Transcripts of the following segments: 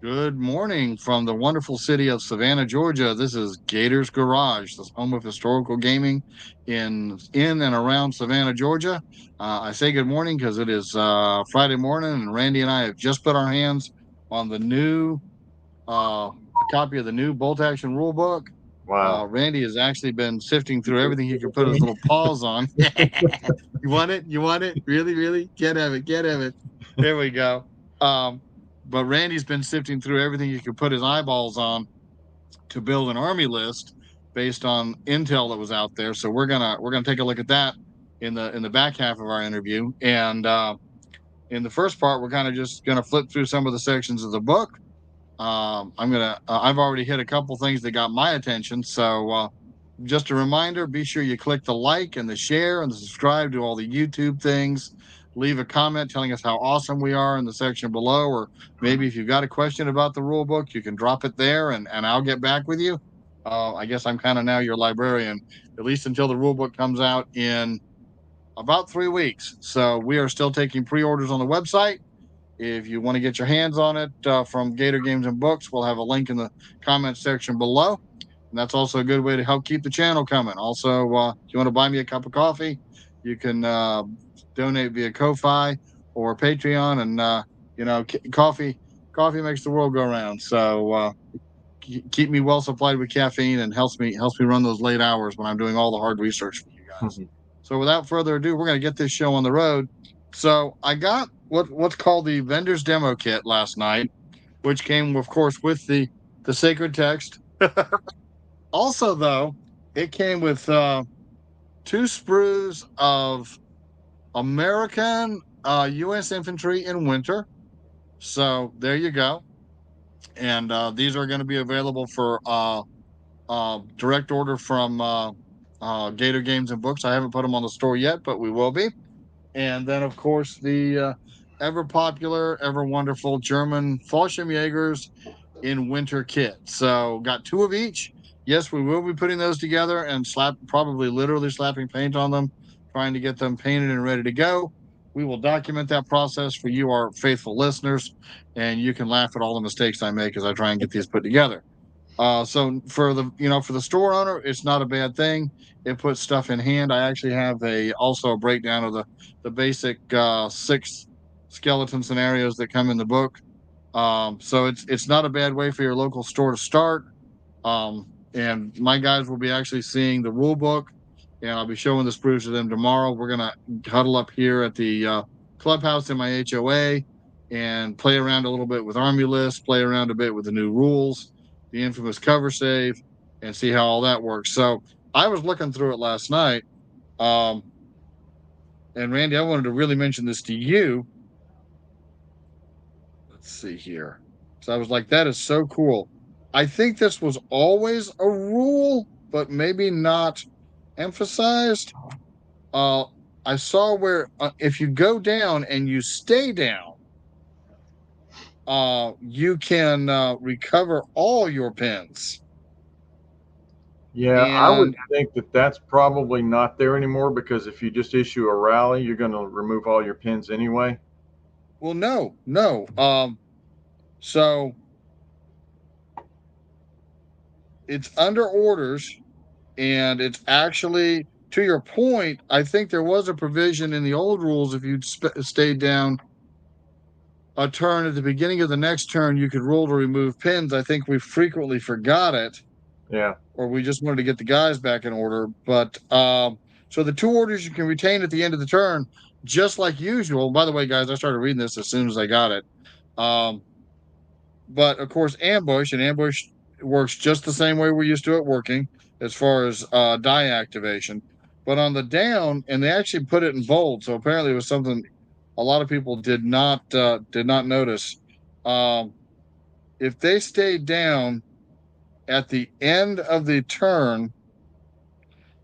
Good morning from the wonderful city of Savannah, Georgia. This is Gator's Garage, the home of historical gaming in and around Savannah, Georgia. I say good morning because it is Friday morning, and Randy and I have just put our hands on the new copy of the new Bolt Action Rulebook. Wow. Randy has actually been sifting through everything he can put his little paws on. You want it? You want it? Really, really? Get at it. Get at it. There we go. Um, but Randy's been sifting through everything he could put his eyeballs on to build an army list based on intel that was out there. So we're gonna take a look at that in the back half of our interview. And in the first part, we're kind of just gonna flip through some of the sections of the book. I've already hit a couple things that got my attention. So just a reminder, be sure you click the like and the share and the subscribe to all the YouTube things. Leave a comment telling us how awesome we are in the section below, or maybe if you've got a question about the rule book, you can drop it there and I'll get back with you. I guess I'm kind of now your librarian, at least until the rule book comes out in about 3 weeks. So we are still taking pre orders on the website. If you want to get your hands on it from Gator Games and Books, we'll have a link in the comments section below. And that's also a good way to help keep the channel coming. Also, if you want to buy me a cup of coffee, you can donate via Ko-fi or Patreon. And coffee makes the world go round. So keep me well supplied with caffeine and helps me run those late hours when I'm doing all the hard research for you guys. So without further ado, we're going to get this show on the road. So I got what's called the vendor's demo kit last night, which came, of course, with the sacred text. Also, though, it came with two sprues of American U.S. infantry in winter. So there you go. And these are going to be available for direct order from Gator Games and Books. I haven't put them on the store yet, but we will be. And then, of course, the ever popular, ever wonderful German Fallschimjagers in winter kit. So, got two of each. Yes, we will be putting those together and probably literally slapping paint on them, trying to get them painted and ready to go. We will document that process for you, our faithful listeners, and you can laugh at all the mistakes I make as I try and get these put together. So for the store owner, it's not a bad thing. It puts stuff in hand. I actually have a breakdown of the basic six skeleton scenarios that come in the book. So it's not a bad way for your local store to start. And my guys will be actually seeing the rule book, and I'll be showing the sprues to them tomorrow. We're gonna huddle up here at the clubhouse in my HOA and play around a little bit with army lists, play around a bit with the new rules, the infamous cover save, and see how all that works. So I was looking through it last night, um, and Randy, I wanted to really mention this to you. Let's see here. So I was like, that is so cool. I think this was always a rule, but maybe not emphasized. Uh, I saw where if you go down and you stay down, you can recover all your pins. Yeah, I would And think that that's probably not there anymore because if you just issue a rally, you're going to remove all your pins anyway. well, no, no. So it's under orders, and it's actually to your point. I think there was a provision in the old rules if you'd stayed down a turn at the beginning of the next turn, you could roll to remove pins. I think we frequently forgot it, Yeah. or we just wanted to get the guys back in order. But so the two orders you can retain at the end of the turn, just like usual. By the way, guys, I started reading this as soon as I got it. Um, but of course, ambush works just the same way we're used to it working as far as die activation. But on the down, and they actually put it in bold, so apparently it was something a lot of people did not notice. Um, if they stayed down at the end of the turn,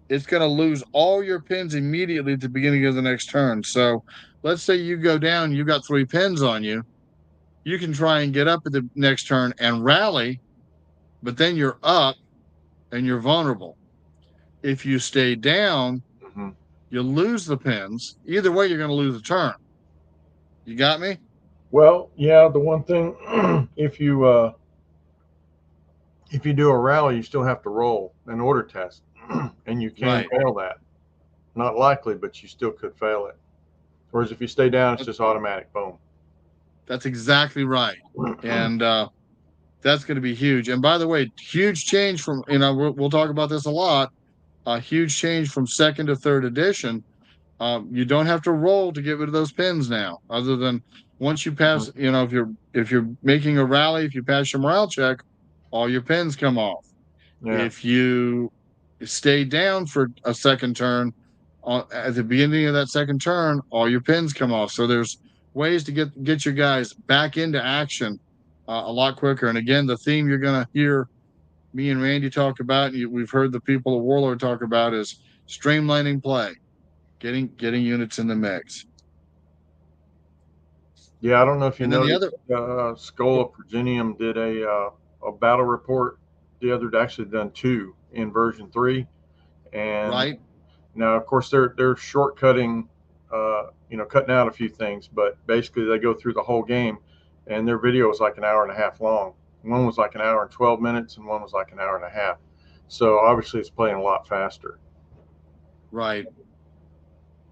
it's going to lose all your pins immediately at the beginning of the next turn. So let's say you go down, you got three pins on you. You can try and get up at the next turn and rally, but then you're up and you're vulnerable. If you stay down, Hmm. you lose the pins. Either way, you're going to lose the turn. You got me? Well, yeah, the one thing, if you do a rally, you still have to roll an order test, and you can Right. fail that. Not likely, but you still could fail it. Whereas if you stay down, it's just automatic. Boom. That's exactly right. And that's going to be huge. And by the way, huge change from, we'll talk about this a lot. A huge change from second to third edition. You don't have to roll to get rid of those pins now, other than once you pass, if you're making a rally, if you pass your morale check, all your pins come off. Yeah. If you stay down for a second turn, at the beginning of that second turn, all your pins come off. So there's ways to get your guys back into action a lot quicker. And again, the theme you're going to hear me and Randy talk about, and we've heard the people of Warlord talk about, is streamlining play, getting units in the mix. Yeah, I don't know if you And then the noticed, other, Skull of Progenium did a battle report the other day, actually done two in version 3. And right? now, of course, they're shortcutting, cutting out a few things, but basically they go through the whole game, and their video was like an hour and a half long. One was like an hour and 12 minutes, and one was like an hour and a half. So obviously, it's playing a lot faster. Right.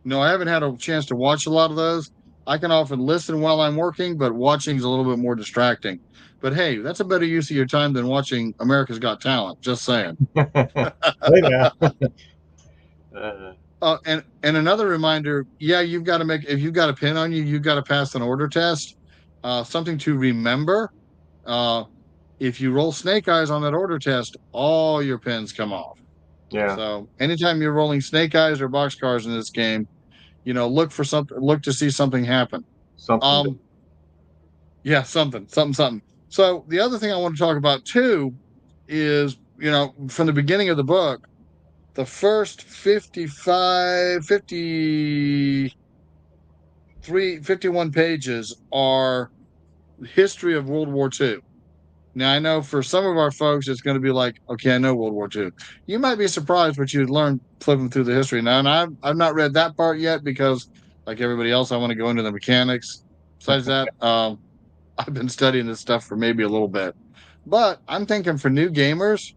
No, I haven't had a chance to watch a lot of those. I can often listen while I'm working, but watching is a little bit more distracting. But hey, that's a better use of your time than watching America's Got Talent. Just saying. Hey now. uh, And another reminder, yeah, you've got to make if you've got a pin on you, you've got to pass an order test. Something to remember. Uh, if you roll snake eyes on that order test, all your pins come off. yeah, So anytime you're rolling snake eyes or boxcars in this game, look for something, look to see something happen. something. Um, yeah, something. So the other thing I want to talk about too is, from the beginning of the book, the first 51 pages are history of World War II. Now, I know for some of our folks, it's going to be like, okay, I know World War II. You might be surprised what you'd learn flipping through the history. Now, and I've not read that part yet because, like everybody else, I want to go into the mechanics. Besides that, I've been studying this stuff for maybe a little bit. But I'm thinking for new gamers,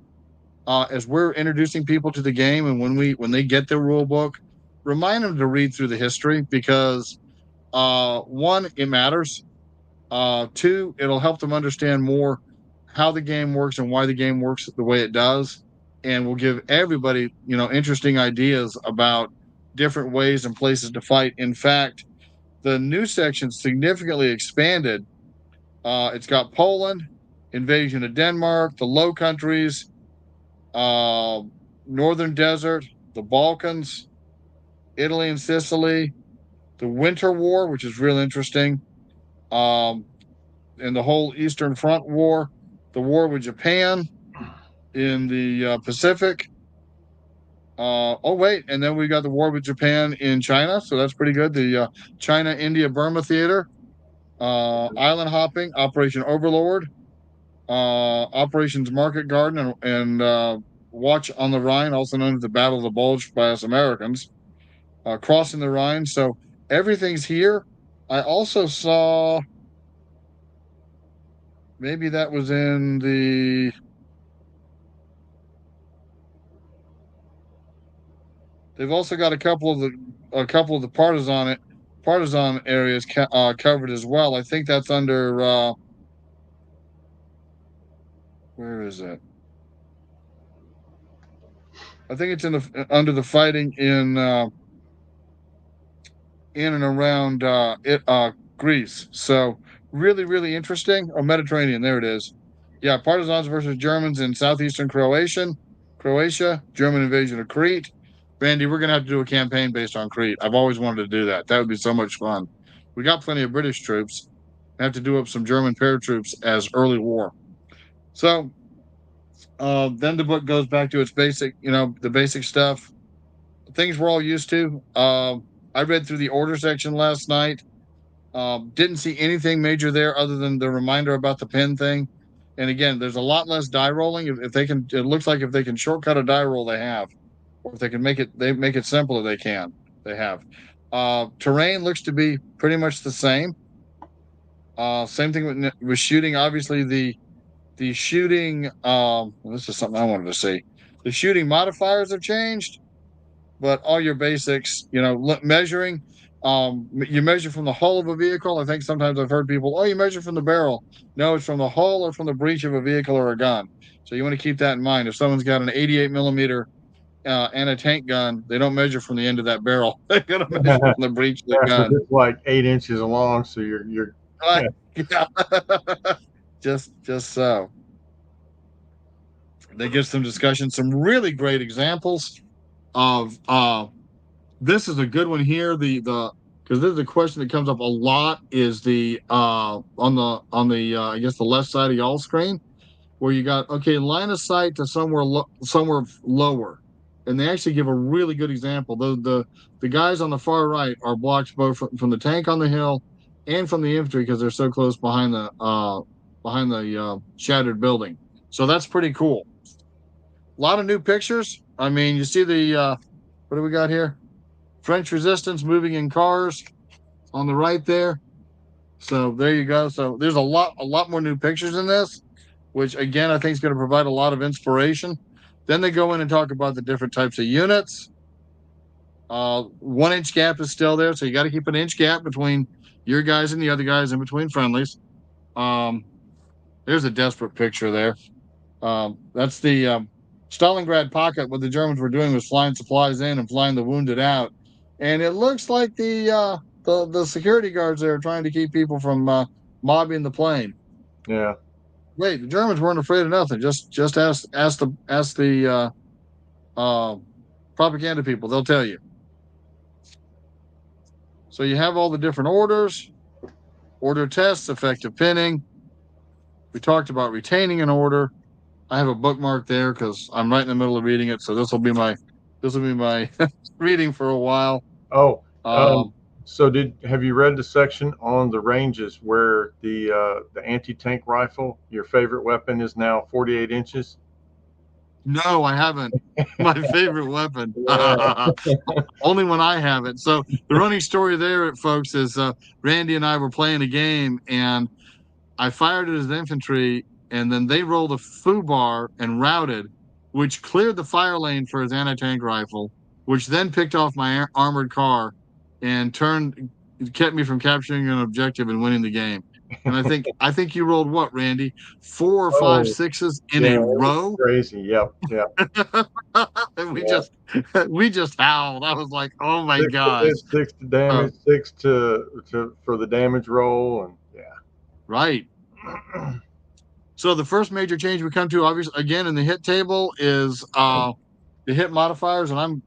as we're introducing people to the game, and when they get their rule book, remind them to read through the history because one, it matters. Two, it'll help them understand more how the game works and why the game works the way it does, and will give everybody interesting ideas about different ways and places to fight. In fact, the new section significantly expanded. It's got Poland, invasion of Denmark, the Low Countries, uh, Northern Desert, the Balkans, Italy and Sicily, the Winter War, which is real interesting, um, and the whole Eastern Front War, the war with Japan in the Pacific. Oh wait, and then we got the war with Japan in China, so that's pretty good. The China India Burma theater, island hopping, Operation Overlord, Operations Market Garden, and Watch on the Rhine, also known as the Battle of the Bulge by us Americans, crossing the Rhine. So everything's here. I also saw maybe that was in the. They've also got a couple of the partisan areas covered as well. I think that's under where is it? I think it's under the fighting in and around Greece. So really, really interesting. Oh, Mediterranean. There it is. Yeah, partisans versus Germans in southeastern Croatia, German invasion of Crete. Randy, we're gonna have to do a campaign based on Crete. I've always wanted to do that. That would be so much fun. We got plenty of British troops. I have to do up some German paratroops as early war. So then the book goes back to its basic, the basic stuff, things we're all used to. I read through the order section last night. Didn't see anything major there other than the reminder about the pin thing. And again, there's a lot less die rolling. If they can, it looks like if they can shortcut a die roll, they have, or if they make it simpler, they can. They have. Terrain looks to be pretty much the same. Same thing with shooting. Obviously, the shooting. This is something I wanted to see. The shooting modifiers have changed, but all your basics, measuring. You measure from the hull of a vehicle. I think sometimes I've heard people, oh, you measure from the barrel. No, it's from the hull or from the breech of a vehicle or a gun. So you want to keep that in mind. If someone's got an 88 millimeter and a tank gun, they don't measure from the end of that barrel. They're gonna measure from the breech of the Yeah, 'cause gun. it's like 8 inches long, so you're Right? yeah. Yeah. just so. They give some discussion, some really great examples of this is a good one here. The because this is a question that comes up a lot is the on the I guess the left side of y'all screen where you got okay line of sight to somewhere lower, and they actually give a really good example. The guys on the far right are blocked both from the tank on the hill and from the infantry because they're so close behind the shattered building. So that's pretty cool. A lot of new pictures. I mean, you see the what do we got here? French resistance moving in cars on the right there. So there you go. So there's a lot more new pictures in this, which again I think is going to provide a lot of inspiration. Then they go in and talk about the different types of units. 1 inch gap is still there, so you got to keep an inch gap between your guys and the other guys in between friendlies. Um, there's a desperate picture there. That's the Stalingrad pocket. What the Germans were doing was flying supplies in and flying the wounded out, and it looks like the security guards there are trying to keep people from mobbing the plane. Yeah. Wait, the Germans weren't afraid of nothing. Just ask the propaganda people. They'll tell you. So you have all the different orders, order tests, effective pinning. We talked about retaining an order. I have a bookmark there because I'm right in the middle of reading it. So this will be my reading for a while. Oh, Um, so have you read the section on the ranges where the anti-tank rifle, your favorite weapon, is now 48 inches? no, I haven't. My favorite weapon. Yeah. Only when I have it. So the running story there, folks, is Randy and I were playing a game, and I fired it as infantry, and then they rolled a FUBAR and routed, which cleared the fire lane for his anti-tank rifle, which then picked off my armored car and kept me from capturing an objective and winning the game. And I think you rolled what, Randy? 4 or 5 Oh, sixes in yeah, a it was row. crazy. Yep, yep, And we yeah. just we just howled. I was like, oh my Six to gosh. hit, six to Uh, damage, six to for the damage roll, and right. So the first major change we come to, obviously, again in the hit table, is the hit modifiers, and I'm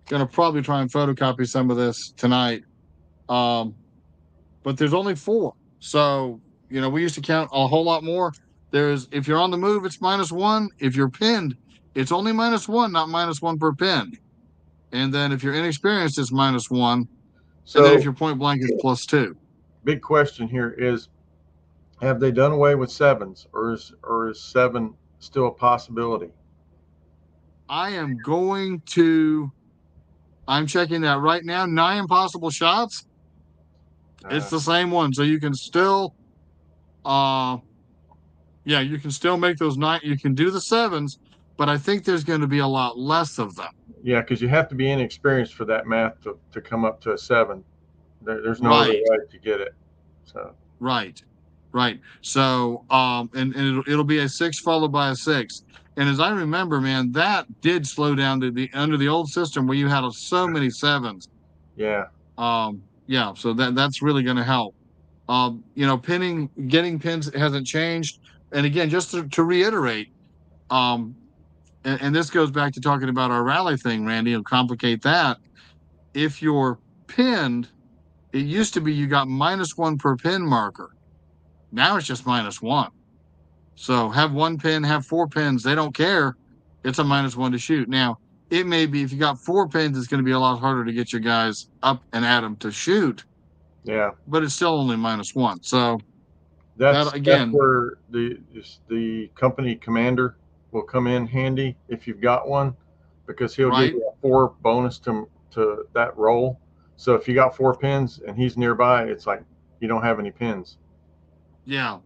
gonna probably try and photocopy some of this tonight. Um, but there's only 4, so we used to count a whole lot more. There's if you're on the move, it's -1. If you're pinned, it's only -1, not -1 per pin. And then if you're inexperienced, it's -1. And then if so you're point blank, it's +2. big question here is: have they done away with sevens, or is seven still a possibility? I am going to. I'm checking that right now. 9 impossible shots. It's Uh, the same one, so you can still, uh, yeah, you can still make those 9. You can do the sevens, but I think there's going to be a lot less of them. yeah, because you have to be inexperienced for that math to come up to a seven. There's no other Right, way to get it. So right, right. So, and it'll be a 6 followed by a 6. And as I remember, man, that did slow down the under the old system where you had so many sevens. yeah, Yeah, so that's really going to help. Getting pins hasn't changed. And again, just to reiterate, um, and this goes back to talking about our rally thing, Randy, and complicate that. If you're pinned, it used to be you got -1 per pin marker. Now it's just -1. So have 1 pin, have 4 pins. They don't care. It's a -1 to shoot. Now, it may be if you got 4 pins, it's going to be a lot harder to get your guys up and at them to shoot, yeah. but it's still only -1. So that That's again, where the company commander will come in handy if you've got one, because he'll give right? you a 4 bonus to that roll. So if you got 4 pins and he's nearby, it's like you don't have any pins. Yeah.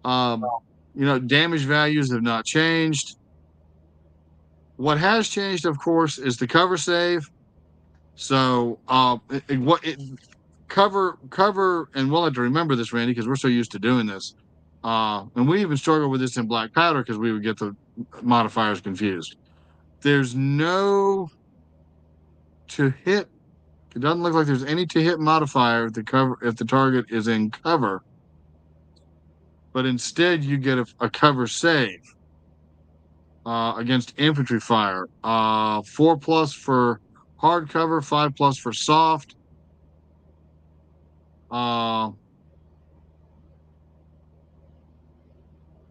um, damage values have not changed. What has changed, of course, is the cover save. So, cover, and we'll have to remember this, Randy, because we're so used to doing this. And we even struggle with this in Black Powder because we would get the modifiers confused. There's no to hit. It doesn't look like there's any to hit modifier if the target is in cover, but instead you get a cover save against infantry fire. 4+ for hard cover, 5+ for soft. Uh,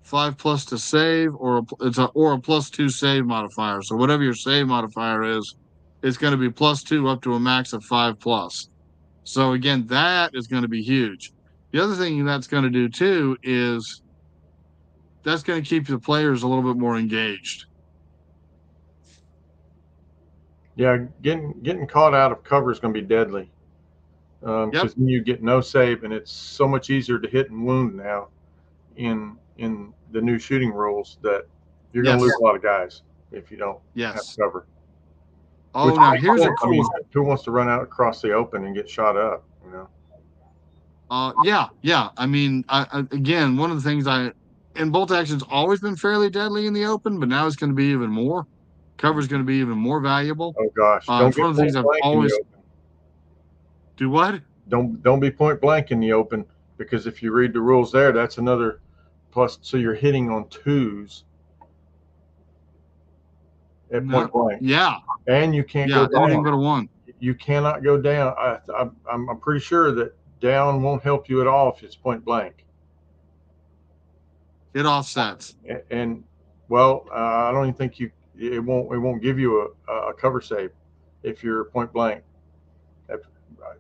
5+ to save, or a +2 save modifier. So whatever your save modifier is, it's going to be +2 up to a max of 5+. So again, that is going to be huge. The other thing that's going to do too is that's going to keep the players a little bit more engaged. Yeah, getting caught out of cover is going to be deadly because then you get no save, and it's so much easier to hit and wound now in the new shooting rules that you're going to lose a lot of guys if you don't have cover. Oh, now here's a cool. Who wants to run out across the open and get shot up? Yeah. I mean, again, one of the things and bolt action's always been fairly deadly in the open, but now it's going to be even more. Cover's going to be even more valuable. Oh gosh, it's one of the things I've always. Do what? Don't be point blank in the open, because if you read the rules there, that's another plus. So you're hitting on 2s at point blank. Yeah. And you can't go down. Anything but a 1. You cannot go down. I'm pretty sure that down won't help you at all if it's point blank. It offsets. And well, I don't even think it won't give you a cover save if you're point blank.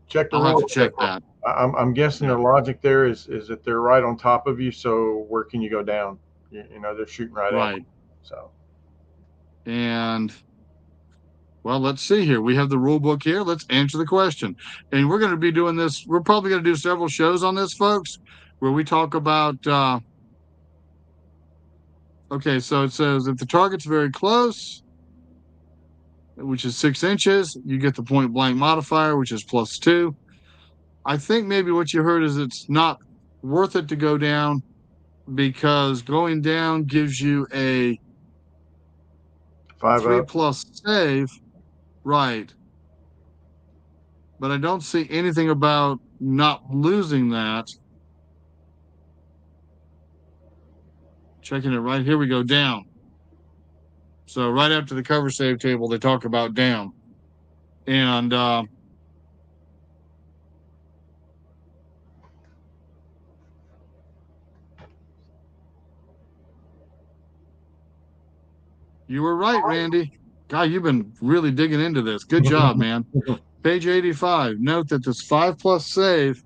Check the rules. I'll have to check that. I'm guessing the logic there is that they're right on top of you. So where can you go down? They're shooting right at you. So. And well, let's see here. We have the rule book here. Let's answer the question. And we're going to be doing this. We're probably going to do several shows on this, folks, where we talk about. Okay, so it says if the target's very close, which is 6 inches, you get the point blank modifier, which is +2. I think maybe what you heard is it's not worth it to go down because going down gives you a 3+ save. Right. But I don't see anything about not losing that. Checking it right here, we go down. So right after the cover save table, they talk about down. And you were right, Randy. God, you've been really digging into this. Good job, man. Page 85. Note that this 5+ save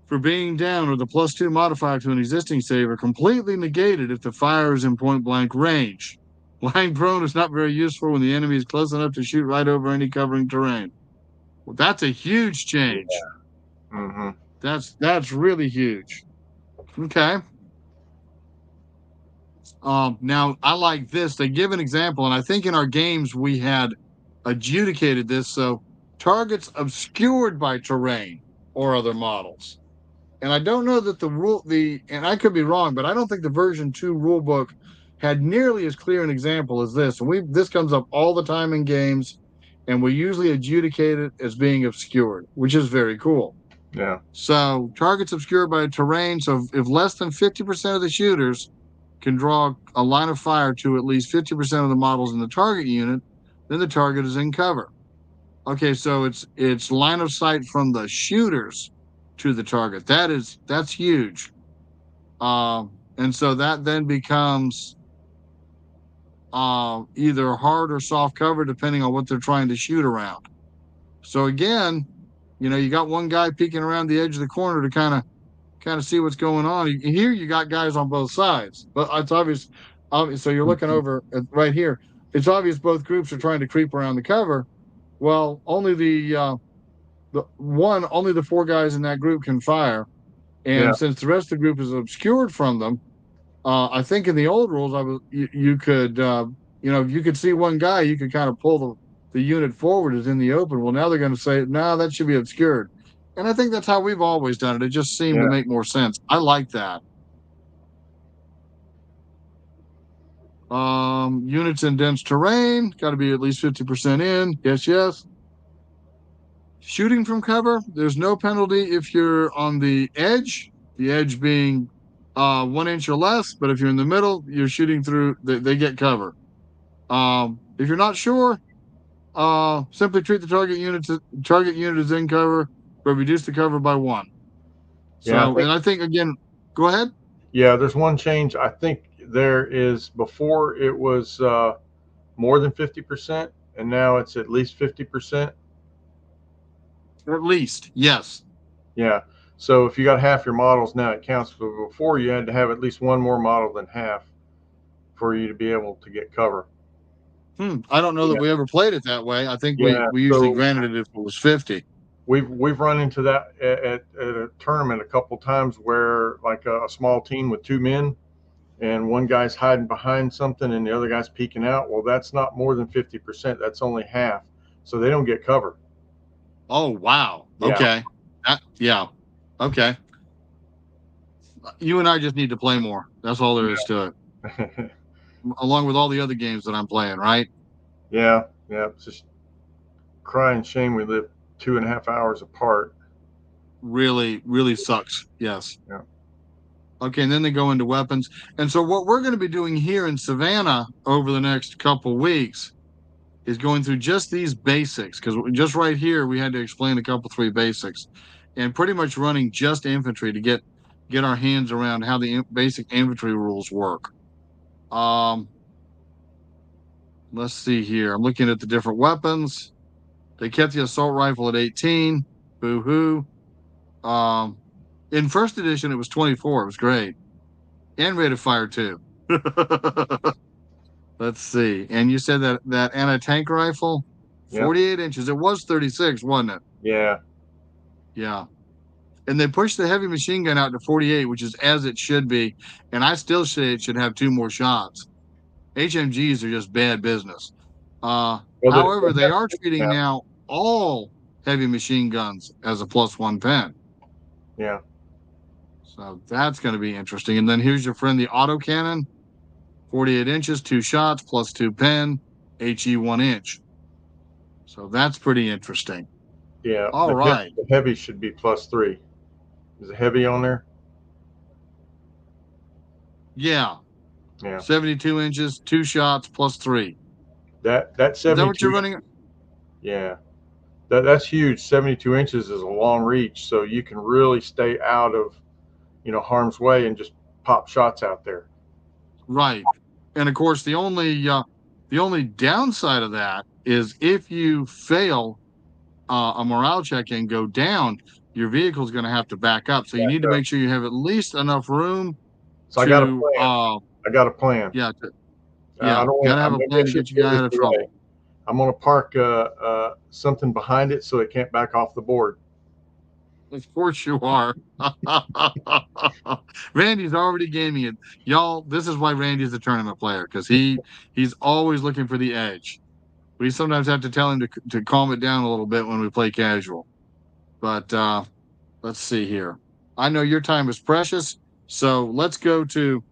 for being down or the +2 modifier to an existing save are completely negated if the fire is in point blank range. Lying prone is not very useful when the enemy is close enough to shoot right over any covering terrain. Well, that's a huge change. Yeah. Mm-hmm. That's really huge. Okay. Now I like this. They give an example, and I think in our games we had adjudicated this. So targets obscured by terrain or other models. And I don't know that and I could be wrong, but I don't think the version 2 rule book had nearly as clear an example as this. And this comes up all the time in games, and we usually adjudicate it as being obscured, which is very cool. Yeah. So targets obscured by terrain. So if less than 50% of the shooters can draw a line of fire to at least 50% of the models in the target unit, then the target is in cover. Okay, so it's line of sight from the shooters to the target. That's huge. And so that then becomes either hard or soft cover depending on what they're trying to shoot around. So again, you got one guy peeking around the edge of the corner to kind of see what's going on. Here you got guys on both sides, but it's obvious. So you're looking over right here. It's obvious both groups are trying to creep around the cover. Well, only the only the 4 guys in that group can fire, and since the rest of the group is obscured from them, I think in the old rules, you could if you could see one guy, you could kind of pull the unit forward as in the open. Well, now they're going to say, no, that should be obscured, and I think that's how we've always done it. It just seemed to make more sense. I like that. Units in dense terrain got to be at least 50% in. Yes, yes. Shooting from cover, there's no penalty if you're on the edge being 1 inch or less. But if you're in the middle, you're shooting through, they get cover. If you're not sure, simply treat the target unit as in cover, but reduce the cover by 1. So, and I think, again, go ahead. Yeah, there's one change. I think there is, before it was more than 50%, and now it's at least 50%. At least, yes. Yeah. So if you got half your models now, it counts. For before, you had to have at least one more model than half for you to be able to get cover. I don't know that we ever played it that way. I think we usually granted it if it was 50. We've run into that at a tournament a couple times where, like, a small team with 2 men, and one guy's hiding behind something and the other guy's peeking out. Well, that's not more than 50%. That's only half, so they don't get cover. Oh, wow. Yeah. Okay. Yeah. Okay. You and I just need to play more. That's all there is to it. Along with all the other games that I'm playing, right? Yeah. It's just crying shame we live 2.5 hours apart. Really, really sucks. Yes. Yeah. Okay, and then they go into weapons. And so what we're going to be doing here in Savannah over the next couple weeks is going through just these basics, because just right here we had to explain a couple 3 basics, and pretty much running just infantry to get our hands around how the basic infantry rules work. Let's see here. I'm looking at the different weapons. They kept the assault rifle at 18. Boo-hoo. In first edition, it was 24. It was great. And rate of fire, too. Let's see. And you said that anti-tank rifle, 48 inches. It was 36, wasn't it? Yeah. Yeah. And they pushed the heavy machine gun out to 48, which is as it should be. And I still say it should have 2 more shots. HMGs are just bad business. However, they are treating now all heavy machine guns as a +1 pen. Yeah. So that's going to be interesting. And then here's your friend, the autocannon, 48 inches, 2 shots, +2 pen, HE 1 inch. So that's pretty interesting. Yeah. All right. The heavy should be +3. Is it heavy on there? Yeah. Yeah. 72 inches, 2 shots, +3. That 72. Is that what you're running? Yeah. That's huge. 72 inches is a long reach, so you can really stay out of, harm's way and just pop shots out there. Right. And of course, the only downside of that is if you fail a morale check and go down, your vehicle is going to have to back up. So you need to make sure you have at least enough room. So I got a plan. I got a plan. Yeah. Gotta have a plan to get you guys out of trouble. I'm going to park something behind it so it can't back off the board. Of course you are. Randy's already gaming it. Y'all, this is why Randy's a tournament player, because he's always looking for the edge. We sometimes have to tell him to calm it down a little bit when we play casual. But let's see here. I know your time is precious, so let's go to.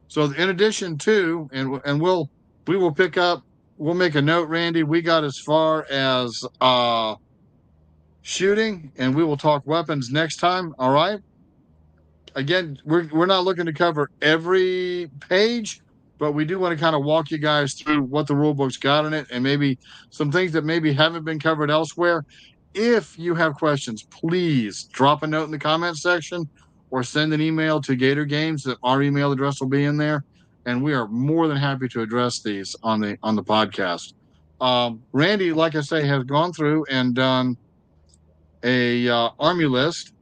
So in addition to, and we will pick up. We'll make a note, Randy. We got as far as shooting, and we will talk weapons next time. All right. Again, we're not looking to cover every page, but we do want to kind of walk you guys through what the rule book's got in it, and maybe some things that maybe haven't been covered elsewhere. If you have questions, please drop a note in the comments section or send an email to Gator Games. That our email address will be in there, and we are more than happy to address these on the podcast. Randy, like I say, has gone through and done a army list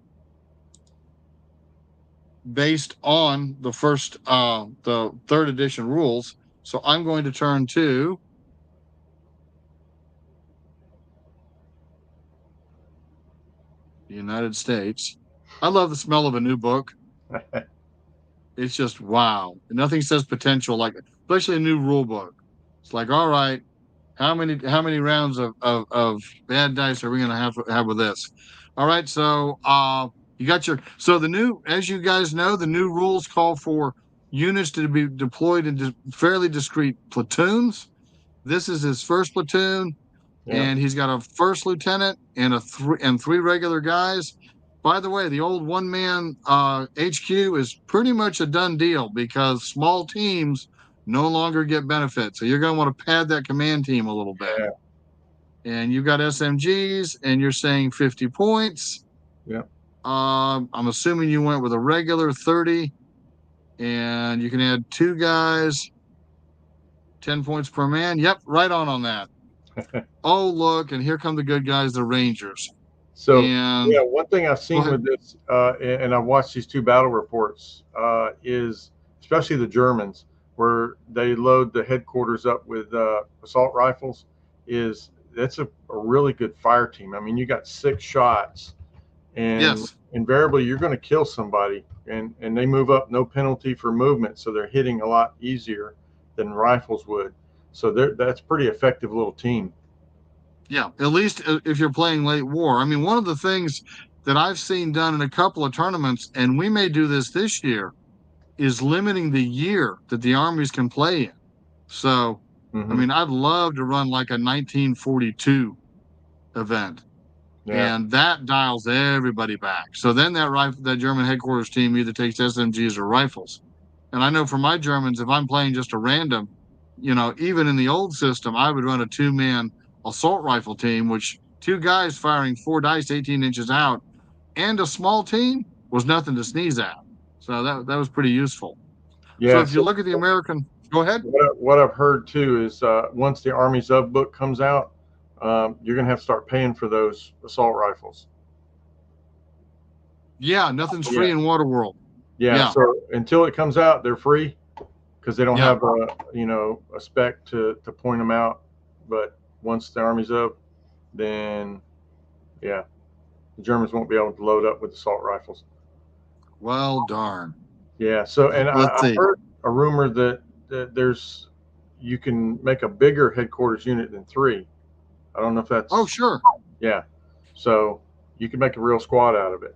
based on the the 3rd edition rules. So I'm going to turn to the United States. I love the smell of a new book. It's just wow. Nothing says potential like, especially a new rule book. It's like, all right, how many rounds of bad dice are we gonna have with this? All right, so you got your so the new, as you guys know, the new rules call for units to be deployed in fairly discrete platoons. This is his first platoon, Yeah. and he's got a first lieutenant and three regular guys. By the way, the old one man HQ is pretty much a done deal because small teams no longer get benefits. So you're going to want to pad that command team a little bit. Yeah. And you've got SMGs, and you're saying 50 points. Yeah. I'm assuming you went with a regular 30, and you can add two guys, 10 points per man. Yep, right on that. Oh, look, and here come the good guys, the Rangers. So, And yeah, one thing I've go seen ahead. with this, and I've watched these two battle reports, is especially the Germans, where they load the headquarters up with assault rifles, is that's a really good fire team. I mean, you got 6 shots, and Yes. invariably you're going to kill somebody, and they move up no penalty for movement, so they're hitting a lot easier than rifles would. So that's pretty effective little team. Yeah. At least if you're playing late war. I mean, one of the things that I've seen done in a couple of tournaments, and we may do this year, is limiting the year that the armies can play in. So, I Hmm. mean, I'd love to run like a 1942 event, Yeah. and that dials everybody back. So then that German headquarters team either takes SMGs or rifles. And I know for my Germans, if I'm playing just a random, even in the old system, I would run a two-man assault rifle team, which two guys firing four dice 18 inches out, and a small team was nothing to sneeze at. So that was pretty useful. So Yeah. if you So look at the American, go ahead. what I've heard too is once the Army's of book comes out, you're going to have to start paying for those assault rifles. Yeah, nothing's free Yeah. in Waterworld. Yeah. Yeah, So until it comes out, they're free because they don't yeah. have a spec to point them out. But once the Army's up, then yeah, the Germans won't be able to load up with assault rifles. Well, darn. Yeah. So and Let's I see. heard a rumor that there's you can make a bigger headquarters unit than 3. I don't know if Oh, that's sure. yeah. So you can make a real squad out of it.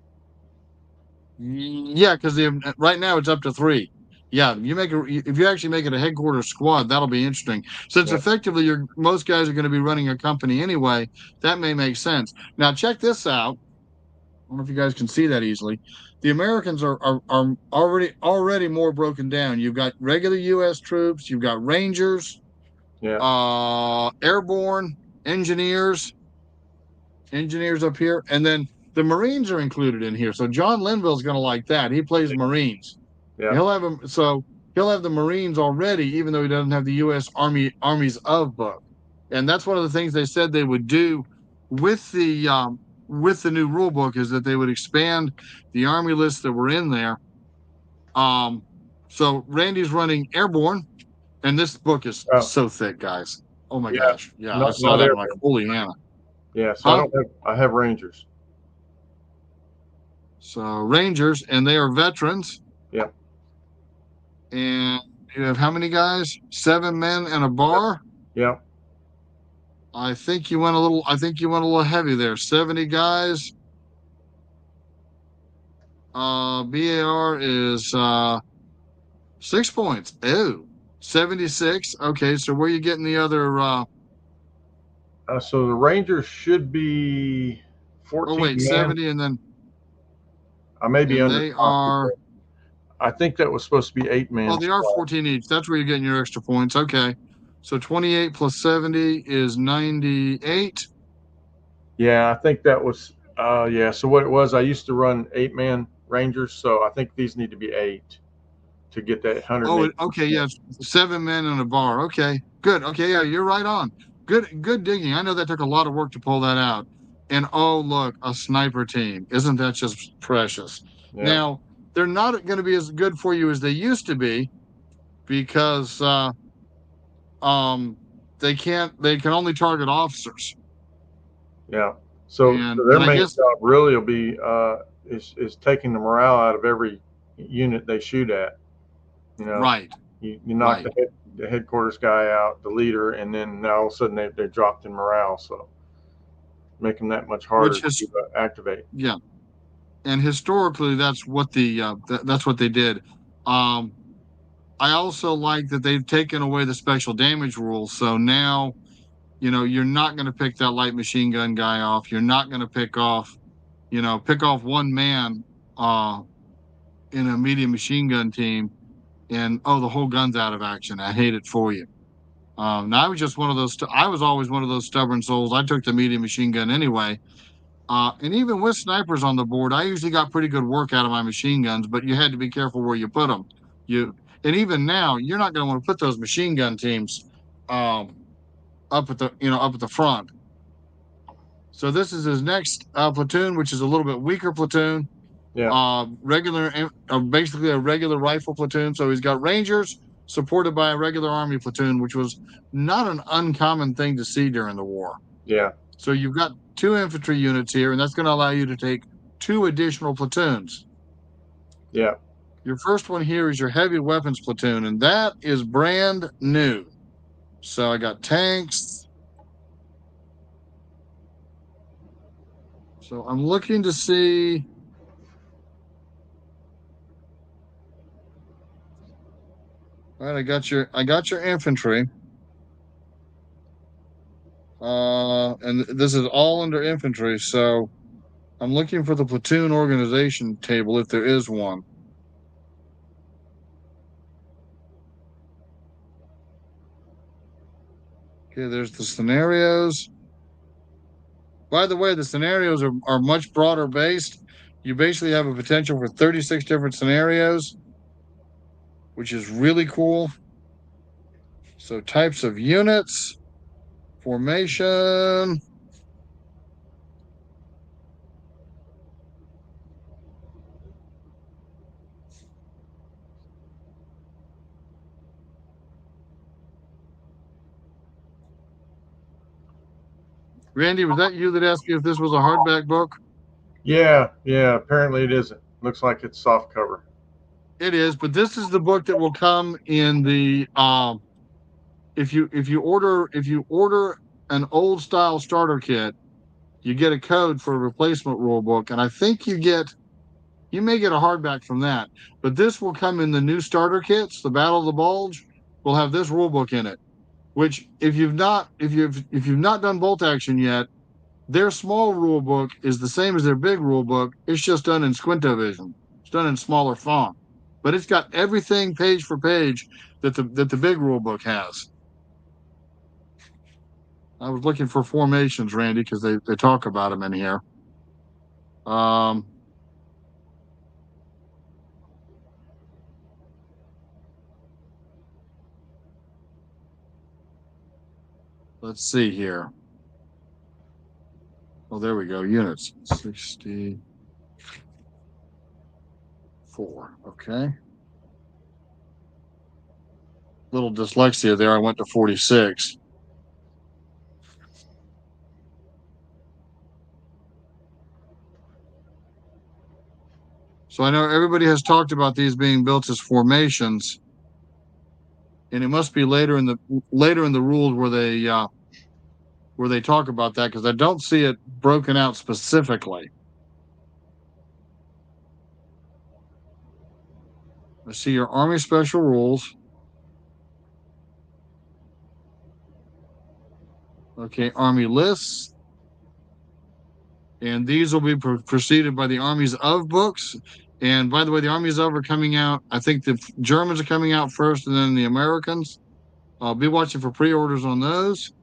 Yeah, because right now it's up to three. Yeah, if you actually make it a headquarters squad, that'll be interesting. Since Yeah. effectively most guys are going to be running a company anyway, that may make sense. Now check this out. I don't know if you guys can see that easily. The Americans are already more broken down. You've got regular U.S. troops, you've got Rangers, Yeah. airborne, engineers, engineers up here, and then the Marines are included in here. So John Linville's going to like that. He plays Marines. Yeah. He'll have them. So he'll have the Marines already, even though he doesn't have the U.S. Armies of book. And that's one of the things they said they would do with the new rule book is that they would expand the army lists that were in there. Um, so Randy's running airborne, and this book is Oh, so thick, guys. Oh my yeah. gosh, yeah, I saw Not that. I'm like, airborne. holy Hannah, Yeah. So huh? I have Rangers. So Rangers, and they are veterans. Yeah. And you have how many guys? 7 men and a bar. Yeah. I think you went a little heavy there. 70 guys. BAR is 6 points. Oh, 76. Okay, so where are you getting the other So the Rangers should be oh 14 wait, men. 70, and then I may be they undercounting, are but I think that was supposed to be 8 men. oh, they are 14 each. That's where you're getting your extra points. Okay. So 28 plus 70 is 98. Yeah, I think that was. Yeah. So what it was, I used to run 8-man Rangers, so I think these need to be 8 to get that Oh, 180. okay, yeah, 7 men in a bar. Okay, good. Okay, yeah, you're right on. Good digging. I know that took a lot of work to pull that out. And oh, look, a sniper team. Isn't that just precious? Yeah. Now, they're not going to be as good for you as they used to be because um they can only target officers. Yeah. So And their I main guess job really will be is taking the morale out of every unit they shoot at. You know, right, you knock right. the headquarters guy out, the leader, and then now all of a sudden they dropped in morale. So make them that much harder Which is to activate. yeah. And historically, that's what that's what they did. Um, I also like that they've taken away the special damage rules. So now, you're not going to pick that light machine gun guy off. You're not going to pick off one man uh, in a medium machine gun team, and oh, the whole gun's out of action. I hate it for you. Now I was just one of those. I was always one of those stubborn souls. I took the medium machine gun anyway. And even with snipers on the board, I usually got pretty good work out of my machine guns, but you had to be careful where you put them. And even now, you're not going to want to put those machine gun teams um, up at the front. So this is his next platoon, which is a little bit weaker platoon. Yeah, Basically a regular rifle platoon. So he's got Rangers supported by a regular Army platoon, which was not an uncommon thing to see during the war. yeah, So you've got 2 infantry units here, and that's going to allow you to take 2 additional platoons. yeah. Your first one here is your heavy weapons platoon, and that is brand new. So I got tanks. So I'm looking to see. All right, I got your infantry. And this is all under infantry. So I'm looking for the platoon organization table if there is one. Okay, there's the scenarios. By the way, the scenarios are much broader based. You basically have a potential for 36 different scenarios, which is really cool. So types of units, formation. Randy, was that you that asked me if this was a hardback book? Yeah, yeah. Apparently it isn't. Looks like it's soft cover. It is, but this is the book that will come in the if you order an old style starter kit, you get a code for a replacement rule book, and I think you may get a hardback from that. But this will come in the new starter kits. The Battle of the Bulge will have this rule book in it. Which, if you've not done Bolt Action yet, their small rule book is the same as their big rule book. It's just done in Squintovision. It's done in smaller font, but it's got everything page for page that the big rule book has. I was looking for formations, Randy, because they talk about them in here. Um, let's see here. Oh, there we go. Units 64. Okay. Little dyslexia there. I went to 46. So I know everybody has talked about these being built as formations, and it must be later in the rules where they talk about that, because I don't see it broken out specifically. I see your Army Special Rules. Okay, Army lists. And these will be preceded by the Armies of books. And by the way, the Armies of are coming out. I think the Germans are coming out first, and then the Americans. I'll be watching for pre-orders on those.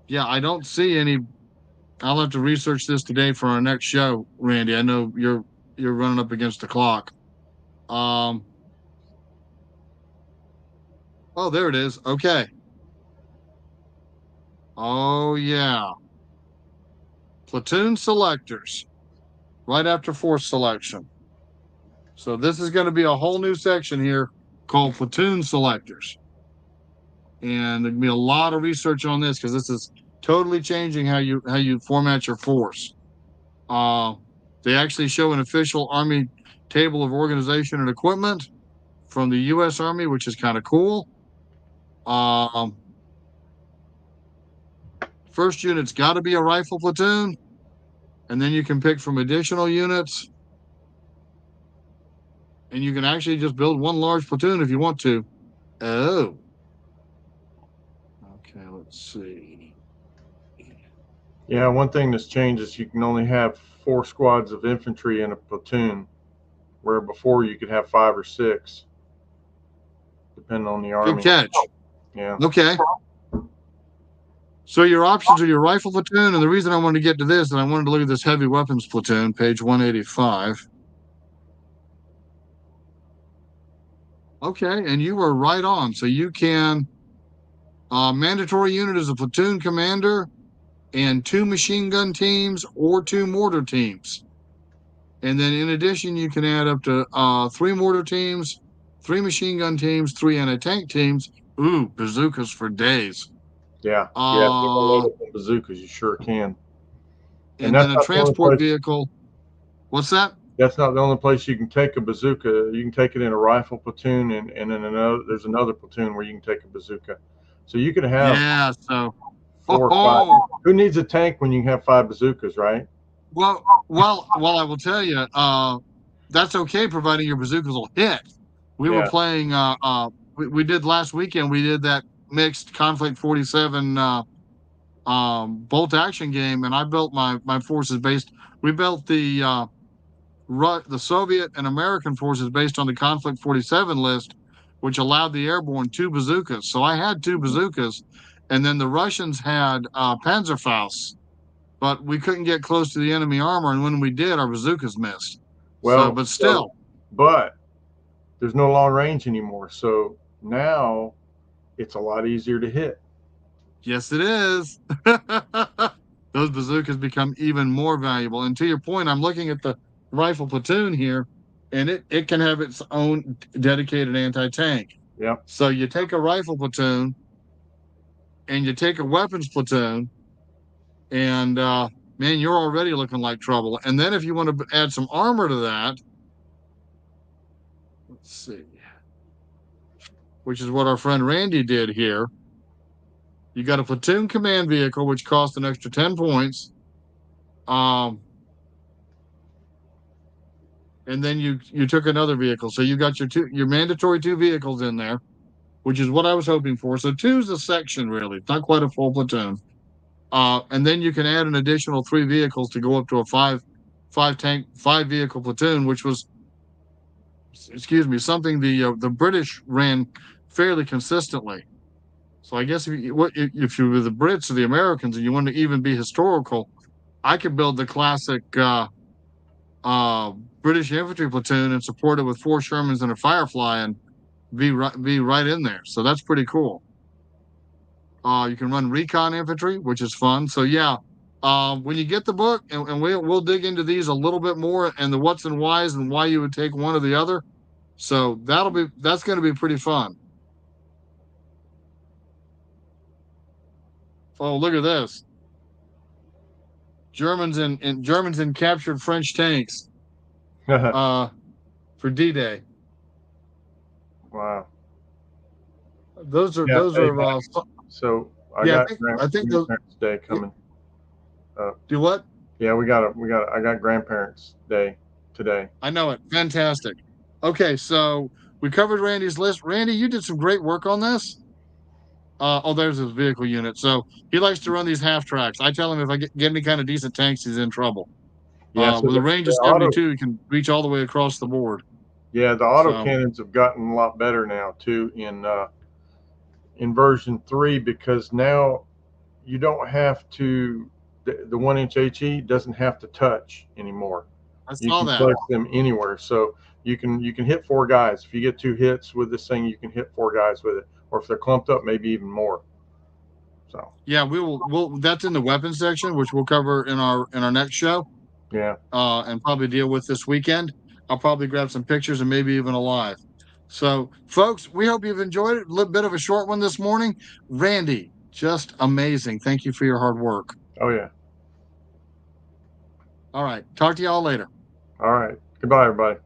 Yeah, I don't see any. I'll have to research this today for our next show, Randy. I know you're running up against the clock. Oh, there it is. Okay. Oh yeah. Platoon selectors right after force selection. So this is going to be a whole new section here called platoon selectors. And there'll be a lot of research on this because this is totally changing how you format your force. They actually show an official Army table of organization and equipment from the U.S. Army, which is kind of cool. First unit's got to be a rifle platoon, and then you can pick from additional units. And you can actually just build one large platoon if you want to. Oh. Okay, let's see. Yeah, one thing that's changed is you can only have 4 squads of infantry in a platoon, where before you could have 5 or 6, depending on the Army. Good catch. Yeah. Okay. So your options are your rifle platoon, and the reason I wanted to get to this, and I wanted to look at this heavy weapons platoon, page 185. Okay, and you were right on. So you can mandatory unit is a platoon commander and 2 machine gun teams or 2 mortar teams. And then in addition, you can add up to 3 mortar teams, 3 machine gun teams, 3 anti-tank teams. Ooh, bazookas for days. Yeah. If you load up on bazookas, you sure can. And then a transport vehicle. What's that? That's not the only place you can take a bazooka. You can take it in a rifle platoon, and in there's another platoon where you can take a bazooka. So you could have 4 or 5. Who needs a tank when you can have 5 bazookas, right? Well, I will tell you, that's okay providing your bazookas will hit. We were playing. We did last weekend. We did that mixed conflict 47 bolt action game, and I built my forces based. We built the Soviet and American forces based on the conflict 47 list, which allowed the airborne 2 bazookas. So I had 2 bazookas, and then the Russians had Panzerfausts, but we couldn't get close to the enemy armor, and when we did, our bazookas missed. Well, but still. But there's no long range anymore, so now it's a lot easier to hit. Yes, it is. Those bazookas become even more valuable. And to your point, I'm looking at the rifle platoon here, and it can have its own dedicated anti-tank. Yep. So you take a rifle platoon, and you take a weapons platoon, and man, you're already looking like trouble. And then if you want to add some armor to that, let's see, which is what our friend Randy did here. You got a platoon command vehicle, which costs an extra 10 points. And then you took another vehicle. So you got your mandatory 2 vehicles in there, which is what I was hoping for. So 2 is a section, really. It's not quite a full platoon. And then you can add an additional 3 vehicles to go up to a 5 vehicle platoon, which was, something the British ran fairly consistently. So I guess if you were the Brits or the Americans and you want to even be historical, I could build the classic British infantry platoon and support it with 4 Shermans and a Firefly and be right in there. So that's pretty cool. You can run recon infantry, which is fun. So yeah, when you get the book, and we'll dig into these a little bit more and the what's and whys and why you would take one or the other. So that's going to be pretty fun. Oh, look at this. Germans in captured French tanks for D-Day. Wow. Those are so I think Grandparents' Day coming. Do what? Yeah, I got Grandparents' Day today. I know it. Fantastic. Okay, so we covered Randy's list. Randy, you did some great work on this. There's his vehicle unit. So he likes to run these half tracks. I tell him if I get any kind of decent tanks, he's in trouble. Yeah, with a range of 72, you can reach all the way across the board. Yeah, the auto cannons have gotten a lot better now too in version 3, because now you don't have to. The 1-inch HE doesn't have to touch anymore. You can place them anywhere, so you can hit 4 guys. If you get 2 hits with this thing, you can hit 4 guys with it, or if they're clumped up, maybe even more. So yeah, we'll that's in the weapons section, which we'll cover in our next show. Yeah. And probably deal with this weekend. I'll probably grab some pictures and maybe even a live. So, folks, we hope you've enjoyed it. A little bit of a short one this morning. Randy, just amazing. Thank you for your hard work. Oh, yeah. All right. Talk to y'all later. All right. Goodbye, everybody.